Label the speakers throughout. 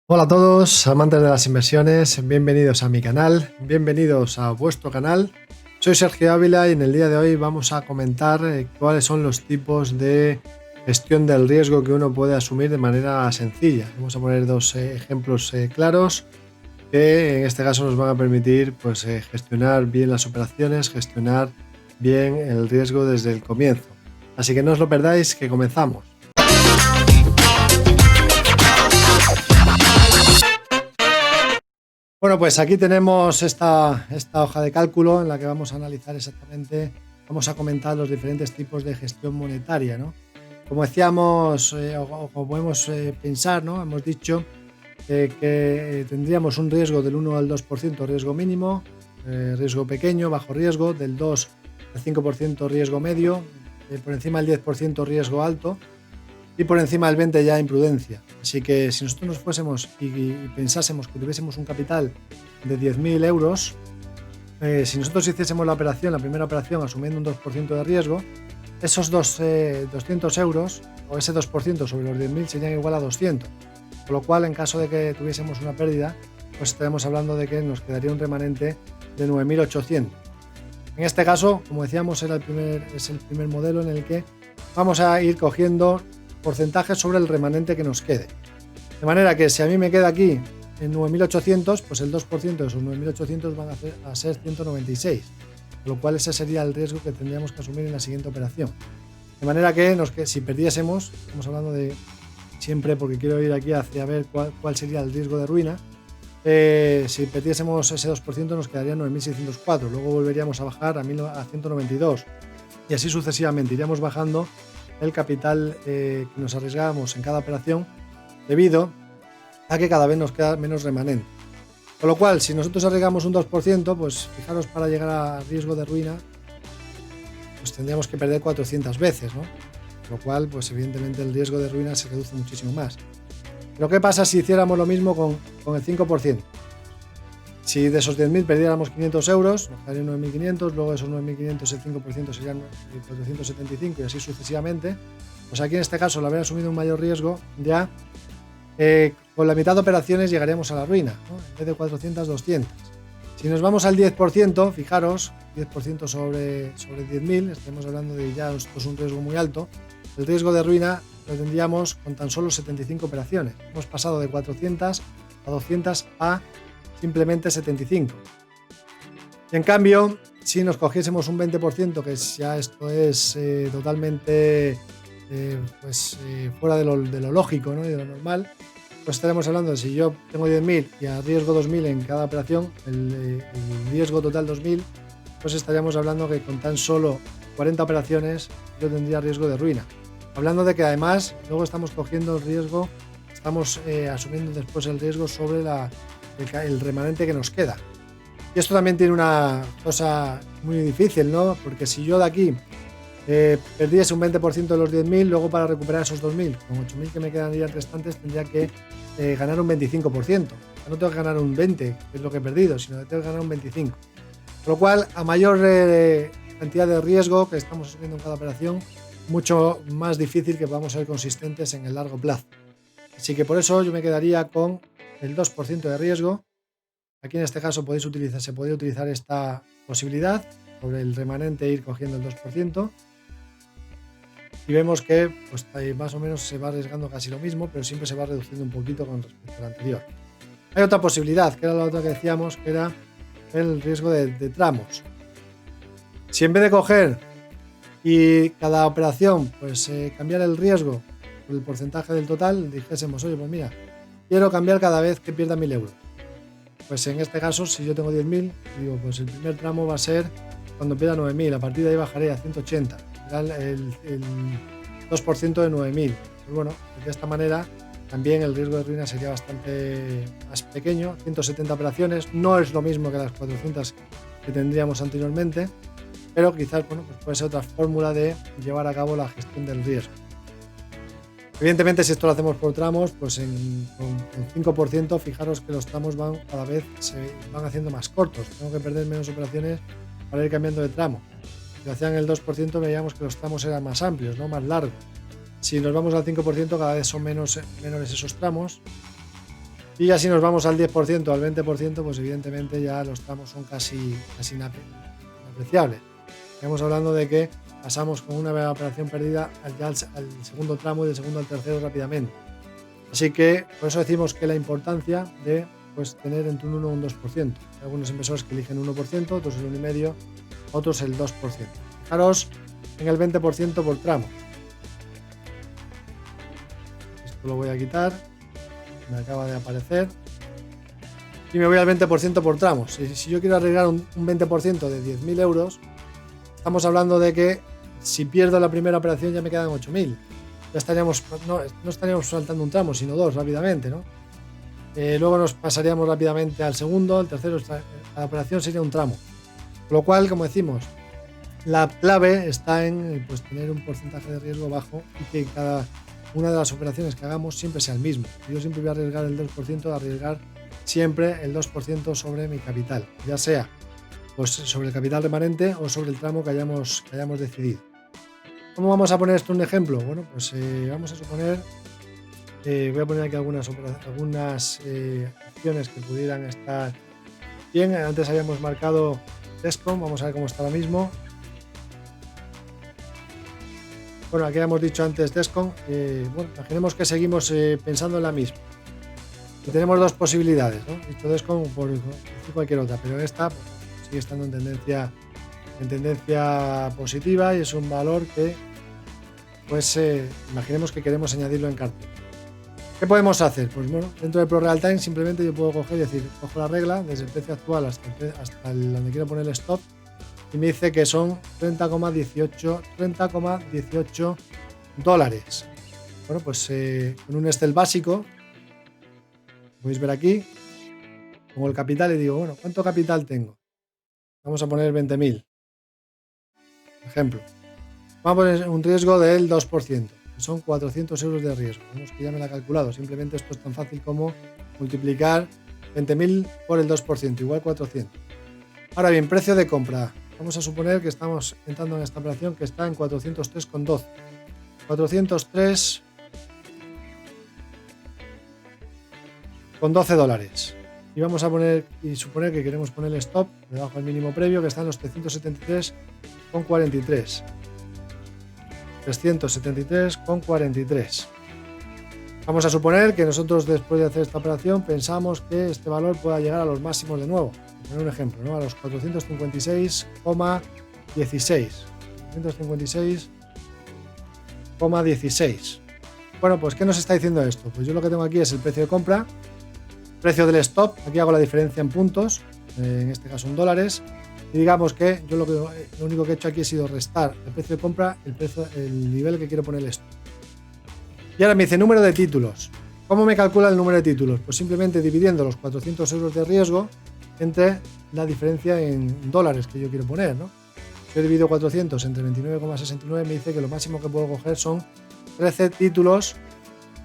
Speaker 1: Hola a todos, amantes de las inversiones, bienvenidos a mi canal, bienvenidos a vuestro canal. Soy Sergio Ávila y en el día de hoy vamos a comentar cuáles son los tipos de gestión del riesgo que uno puede asumir de manera sencilla. Vamos a poner dos ejemplos claros que en este caso nos van a permitir gestionar bien las operaciones, gestionar bien el riesgo desde el comienzo. Así que no os lo perdáis, que comenzamos. Bueno, pues aquí tenemos esta hoja de cálculo en la que vamos a analizar exactamente, vamos a comentar los diferentes tipos de gestión monetaria, ¿no? Como decíamos, o podemos pensar, ¿no? Hemos dicho que tendríamos un riesgo del 1 al 2% riesgo mínimo, riesgo pequeño, bajo riesgo, del 2 al 5% riesgo medio, por encima del 10% riesgo alto, y por encima del 20 ya imprudencia. Así que si nosotros nos fuésemos y pensásemos que tuviésemos un capital de 10.000 euros, si nosotros hiciésemos la primera operación asumiendo un 2% de riesgo, esos 200 euros o ese 2% sobre los 10.000 serían igual a 200. Con lo cual, en caso de que tuviésemos una pérdida, pues estaremos hablando de que nos quedaría un remanente de 9.800. En este caso, como decíamos, es el primer modelo en el que vamos a ir cogiendo porcentaje sobre el remanente que nos quede. De manera que si a mí me queda aquí en 9.800, pues el 2% de esos 9.800 van a ser 196, con lo cual ese sería el riesgo que tendríamos que asumir en la siguiente operación. De manera que si perdiésemos, estamos hablando de siempre porque quiero ir aquí hacia ver cuál sería el riesgo de ruina, si perdiésemos ese 2% nos quedaría 9.604, luego volveríamos a bajar a 192 y así sucesivamente iríamos bajando el capital que nos arriesgábamos en cada operación debido a que cada vez nos queda menos remanente. Con lo cual, si nosotros arriesgamos un 2%, pues fijaros, para llegar a riesgo de ruina, pues tendríamos que perder 400 veces, ¿no? Con lo cual, pues evidentemente el riesgo de ruina se reduce muchísimo más. Pero ¿qué pasa si hiciéramos lo mismo con el 5%? Si de esos 10.000 perdiéramos 500 euros, nos quedarían 9.500, luego de esos 9.500 el 5% serían 475 y así sucesivamente. Pues aquí en este caso, al haber asumido un mayor riesgo, ya con la mitad de operaciones llegaríamos a la ruina, ¿no? En vez de 400, 200. Si nos vamos al 10%, fijaros, 10% sobre 10.000, estamos hablando de ya, esto es un riesgo muy alto, el riesgo de ruina lo tendríamos con tan solo 75 operaciones. Hemos pasado de 400 a 200 a simplemente 75. Y en cambio, si nos cogiésemos un 20%, que ya esto es totalmente fuera de lo lógico, ¿no? Y de lo normal, pues estaremos hablando de, si yo tengo 10.000 y arriesgo 2.000 en cada operación, el riesgo total 2.000, pues estaríamos hablando que con tan solo 40 operaciones yo tendría riesgo de ruina. Hablando de que además luego estamos cogiendo el riesgo, estamos asumiendo después el riesgo sobre el remanente que nos queda. Y esto también tiene una cosa muy difícil, ¿no? Porque si yo de aquí perdiese un 20% de los 10.000, luego para recuperar esos 2.000, con 8.000 que me quedarían restantes, tendría que ganar un 25%. No tengo que ganar un 20%, que es lo que he perdido, sino que tengo que ganar un 25%. Con lo cual, a mayor cantidad de riesgo que estamos asumiendo en cada operación, mucho más difícil que podamos ser consistentes en el largo plazo. Así que por eso yo me quedaría con el 2% de riesgo. Aquí en este caso se podría utilizar esta posibilidad, sobre el remanente ir cogiendo el 2%. Y vemos que pues, más o menos se va arriesgando casi lo mismo, pero siempre se va reduciendo un poquito con respecto al anterior. Hay otra posibilidad, que era la otra que decíamos, que era el riesgo de tramos. Si en vez de coger y cada operación pues cambiar el riesgo por el porcentaje del total, dijésemos, oye, pues mira, quiero cambiar cada vez que pierda 1.000 euros. Pues en este caso, si yo tengo 10.000, digo, pues el primer tramo va a ser cuando pierda 9.000, a partir de ahí bajaré a 180, el 2% de 9.000. Pues bueno, de esta manera también el riesgo de ruina sería bastante más pequeño, 170 operaciones, no es lo mismo que las 400 que tendríamos anteriormente, pero quizás pues puede ser otra fórmula de llevar a cabo la gestión del riesgo. Evidentemente, si esto lo hacemos por tramos, pues con 5%, fijaros que los tramos cada vez se van haciendo más cortos. Tengo que perder menos operaciones para ir cambiando de tramo. Si hacían el 2%, veíamos que los tramos eran más amplios, ¿no? Más largos. Si nos vamos al 5%, cada vez son menores esos tramos. Y ya si nos vamos al 10%, al 20%, pues evidentemente ya los tramos son casi inapreciables. Estamos hablando de que pasamos con una operación perdida al segundo tramo y del segundo al tercero rápidamente. Así que por eso decimos que la importancia de pues, tener entre un 1 y un 2%. Hay algunos inversores que eligen 1%, otros el 1,5%, otros el 2%. Fijaros en el 20% por tramo. Esto lo voy a quitar. Me acaba de aparecer. Y me voy al 20% por tramos. Si yo quiero arriesgar un 20% de 10.000 euros, estamos hablando de que si pierdo la primera operación ya me quedan 8.000. Ya estaríamos, no estaríamos saltando un tramo, sino dos rápidamente, ¿no? Luego nos pasaríamos rápidamente al segundo, al tercero, la operación sería un tramo. Con lo cual, como decimos, la clave está en pues, tener un porcentaje de riesgo bajo y que cada una de las operaciones que hagamos siempre sea el mismo. Yo siempre voy a arriesgar el 2%, arriesgar siempre el 2% sobre mi capital, ya sea pues, sobre el capital remanente o sobre el tramo que hayamos decidido. ¿Cómo vamos a poner esto un ejemplo? Bueno, pues vamos a suponer, voy a poner aquí algunas acciones que pudieran estar bien. Antes habíamos marcado Descom, vamos a ver cómo está ahora mismo. Bueno, aquí hemos dicho antes Descom. Bueno, imaginemos que seguimos pensando en la misma. Y tenemos dos posibilidades, ¿no? Dicho Descom por cualquier otra, pero esta pues, sigue estando en tendencia positiva y es un valor que pues imaginemos que queremos añadirlo en cartera. ¿Qué podemos hacer? Pues bueno, dentro de Pro Real Time simplemente yo puedo coger y decir, cojo la regla desde el precio actual hasta donde quiero poner el stop y me dice que son 30,18 dólares. Bueno, pues con un Excel básico, podéis ver aquí, pongo el capital y digo, bueno, ¿cuánto capital tengo? Vamos a poner 20.000. Ejemplo. Vamos a poner un riesgo del 2%, que son 400 euros de riesgo. Vemos que ya me lo ha calculado. Simplemente esto es tan fácil como multiplicar 20.000 por el 2%, igual 400. Ahora bien, precio de compra. Vamos a suponer que estamos entrando en esta operación que está en 403,12. 403,12 dólares. Y vamos a suponer que queremos poner el stop debajo del mínimo previo que está en los 373,43. 373,43. Vamos a suponer que nosotros después de hacer esta operación pensamos que este valor pueda llegar a los máximos de nuevo. Por poner un ejemplo, ¿no? A los 456,16. 456,16. Bueno, pues ¿qué nos está diciendo esto? Pues yo lo que tengo aquí es el precio de compra, precio del stop, aquí hago la diferencia en puntos, en este caso en dólares, y digamos que yo lo único que he hecho aquí ha sido restar el precio de compra, el nivel que quiero poner el stop. Y ahora me dice número de títulos. ¿Cómo me calcula el número de títulos? Pues simplemente dividiendo los 400 euros de riesgo entre la diferencia en dólares que yo quiero poner, ¿no? Si yo divido 400 entre 29,69 me dice que lo máximo que puedo coger son 13 títulos,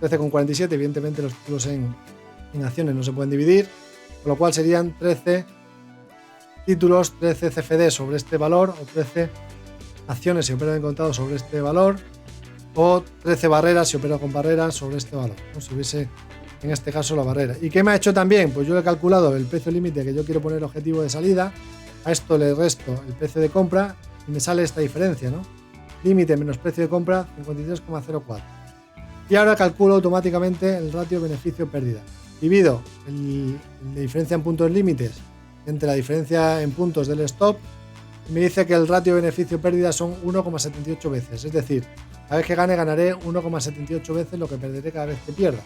Speaker 1: 13,47, evidentemente los títulos en acciones no se pueden dividir, con lo cual serían 13 títulos, 13 CFD sobre este valor o 13 acciones si operan en contado sobre este valor o 13 barreras si opero con barreras sobre este valor, ¿no? Si hubiese en este caso la barrera. ¿Y qué me ha hecho también? Pues yo le he calculado el precio límite que yo quiero poner objetivo de salida, a esto le resto el precio de compra y me sale esta diferencia, ¿no? Límite menos precio de compra 53,04. Y ahora calculo automáticamente el ratio beneficio-pérdida. Divido la diferencia en puntos límites entre la diferencia en puntos del stop y me dice que el ratio beneficio-pérdida son 1,78 veces. Es decir, cada vez que gane, ganaré 1,78 veces lo que perderé cada vez que pierda.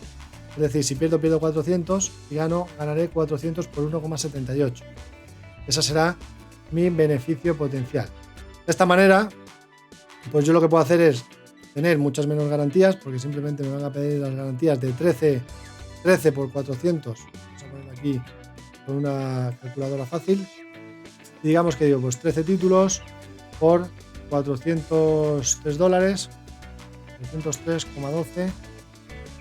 Speaker 1: Es decir, si pierdo 400 y gano, ganaré 400 por 1,78. Ese será mi beneficio potencial. De esta manera, pues yo lo que puedo hacer es tener muchas menos garantías, porque simplemente me van a pedir las garantías de 13 por 400. Vamos a poner aquí con una calculadora fácil. Y digamos que digo, pues 13 títulos por 403 dólares, 303,12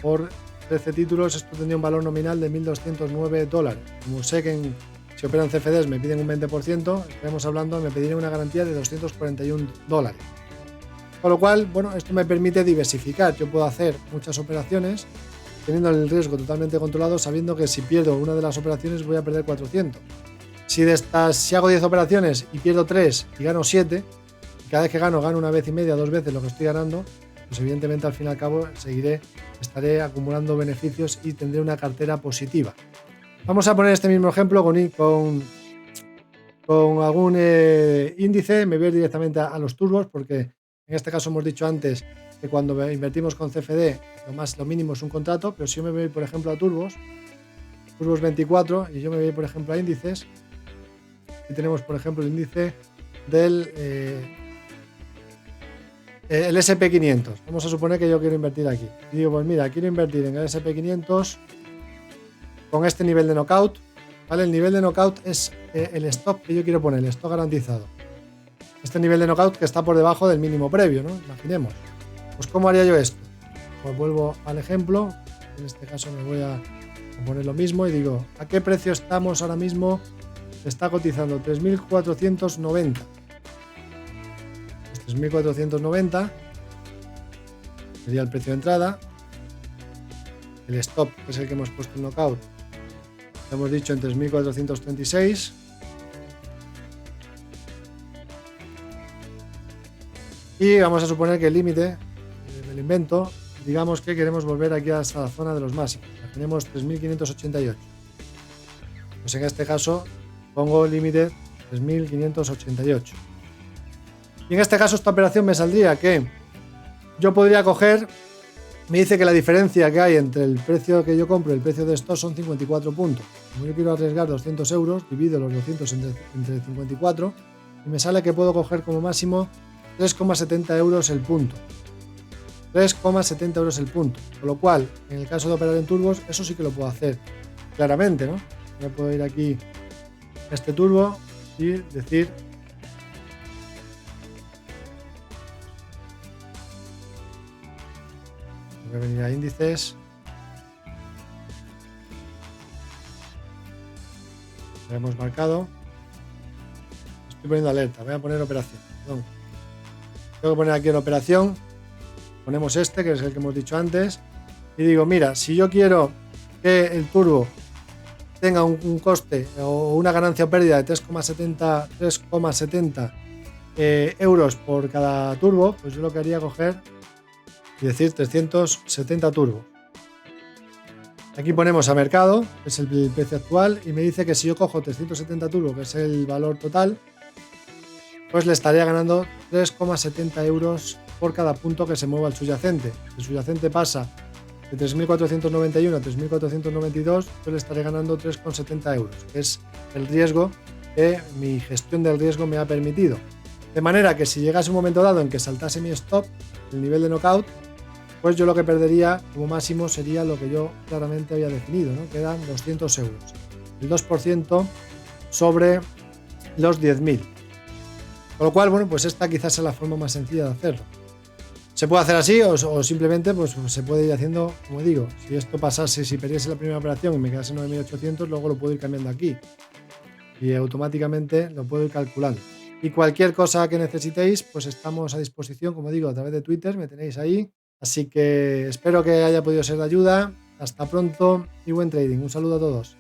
Speaker 1: por 13 títulos, esto tendría un valor nominal de 1.209 dólares. Como sé que si operan CFDs me piden un 20%, estamos hablando, me pedirían una garantía de 241 dólares. Con lo cual, bueno, esto me permite diversificar. Yo puedo hacer muchas operaciones teniendo el riesgo totalmente controlado, sabiendo que si pierdo una de las operaciones voy a perder 400. Si hago 10 operaciones y pierdo 3 y gano 7, y cada vez que gano una vez y media, 2 veces lo que estoy ganando, pues evidentemente al fin y al cabo estaré acumulando beneficios y tendré una cartera positiva. Vamos a poner este mismo ejemplo con algún índice. Me voy a ir directamente a los turbos, porque en este caso hemos dicho antes que cuando invertimos con CFD lo mínimo es un contrato, pero si yo me voy por ejemplo a turbos 24, y yo me voy por ejemplo a índices, y tenemos por ejemplo el índice del el SP500. Vamos a suponer que yo quiero invertir aquí y digo, pues mira, quiero invertir en el SP500 con este nivel de knockout, ¿vale? El nivel de knockout es el stop que yo quiero poner, el stop garantizado. Este nivel de knockout que está por debajo del mínimo previo, ¿no? Imaginemos. Pues ¿cómo haría yo esto? Pues vuelvo al ejemplo. En este caso me voy a poner lo mismo y digo, ¿a qué precio estamos ahora mismo? Está cotizando 3.490. Pues 3.490 sería el precio de entrada. El stop, que es el que hemos puesto en knockout, lo hemos dicho en 3.436. Y vamos a suponer que el límite, me lo invento, digamos que queremos volver aquí hasta la zona de los máximos. Tenemos 3.588. Pues en este caso pongo el límite 3.588. Y en este caso esta operación me saldría que yo podría coger, me dice que la diferencia que hay entre el precio que yo compro y el precio de stock son 54 puntos. Como yo quiero arriesgar 200 euros, divido los 200 entre 54 y me sale que puedo coger como máximo 3,70 euros el punto. 3,70 euros el punto. Con lo cual, en el caso de operar en turbos, eso sí que lo puedo hacer claramente, ¿no? Yo puedo ir aquí a este turbo y decir voy a venir a índices, lo hemos marcado, estoy poniendo alerta, voy a poner operación, perdón. Tengo que poner aquí en operación, ponemos este que es el que hemos dicho antes y digo, mira, si yo quiero que el turbo tenga un coste o una ganancia o pérdida de 3,70 euros por cada turbo, pues yo lo que haría es coger y decir 370 turbos. Aquí ponemos a mercado, que es el precio actual, y me dice que si yo cojo 370 turbos, que es el valor total, pues le estaría ganando 3,70 euros por cada punto que se mueva el subyacente. El subyacente pasa de 3.491 a 3.492, pues le estaré ganando 3,70 euros, que es el riesgo que mi gestión del riesgo me ha permitido. De manera que si llegase un momento dado en que saltase mi stop, el nivel de knockout, pues yo lo que perdería como máximo sería lo que yo claramente había definido, ¿no? Que eran 200 euros. El 2% sobre los 10.000. Con lo cual, bueno, pues esta quizás es la forma más sencilla de hacerlo. Se puede hacer así o simplemente pues se puede ir haciendo, como digo, si esto pasase, si perdiese la primera operación y me quedase 9.800, luego lo puedo ir cambiando aquí y automáticamente lo puedo ir calculando. Y cualquier cosa que necesitéis, pues estamos a disposición, como digo, a través de Twitter, me tenéis ahí. Así que espero que haya podido ser de ayuda. Hasta pronto y buen trading. Un saludo a todos.